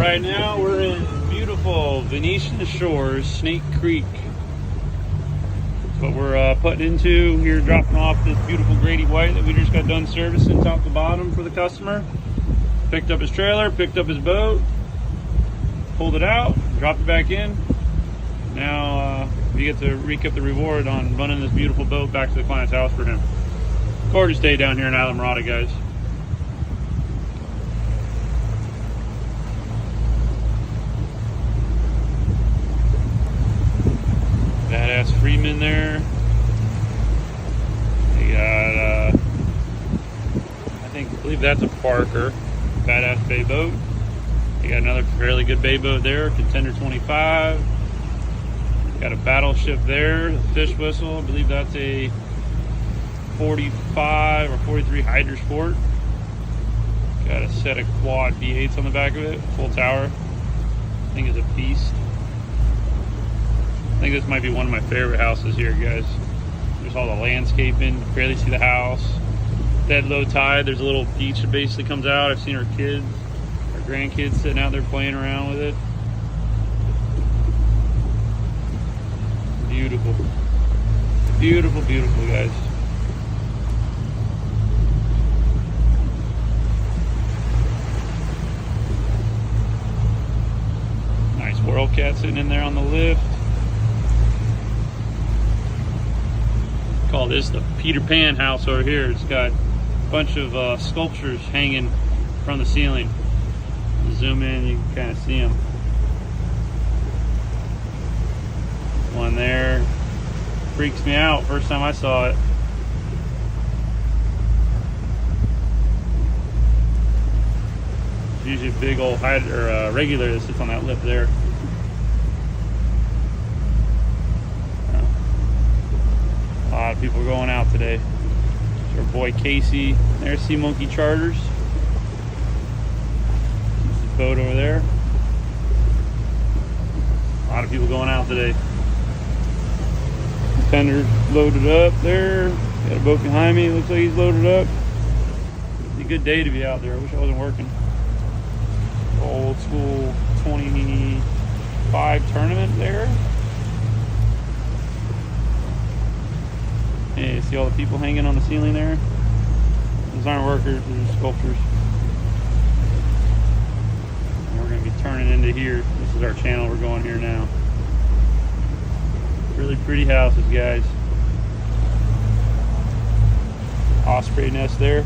Right now we're in beautiful Venetian Shores, Snake Creek. That's what we're putting into here, dropping off this beautiful Grady White that we just got done servicing top to bottom for the customer. Picked up his trailer, picked up his boat, pulled it out, dropped it back in. Now we get to recoup the reward on running this beautiful boat back to the client's house for him. Gorgeous day down here in Islamorada, guys. Badass Freeman there. They got, I believe that's a Parker. Badass bay boat. They got another fairly good bay boat there, Contender 25. Got a battleship there, a fish whistle. I believe that's a 45 or 43 Hydra Sport. Got a set of quad V8s on the back of it, full tower. I think it's a beast. I think this might be one of my favorite houses here, guys. There's all the landscaping, barely see the house. Dead low tide, there's a little beach that basically comes out. I've seen our kids, our grandkids sitting out there playing around with it. Beautiful. Beautiful, beautiful, guys. Nice World Cat sitting in there on the lift. Call this the Peter Pan house over here. It's got a bunch of sculptures hanging from the ceiling. Zoom in, you can kind of see them. One there. Freaks me out first time I saw it. It's usually a big old regular that sits on that lift there. A lot of people are going out today. There's our boy Casey. There's Sea Monkey Charters. Keeps his boat over there. A lot of people going out today. Contender loaded up there. Got a boat behind me. Looks like he's loaded up. It's a good day to be out there. I wish I wasn't working. Old school 25 tournament there. Hey, see all the people hanging on the ceiling there? Those aren't workers, they're just sculptures. And we're going to be turning into here. This is our channel, we're going here now. Really pretty houses, guys. Osprey nest there.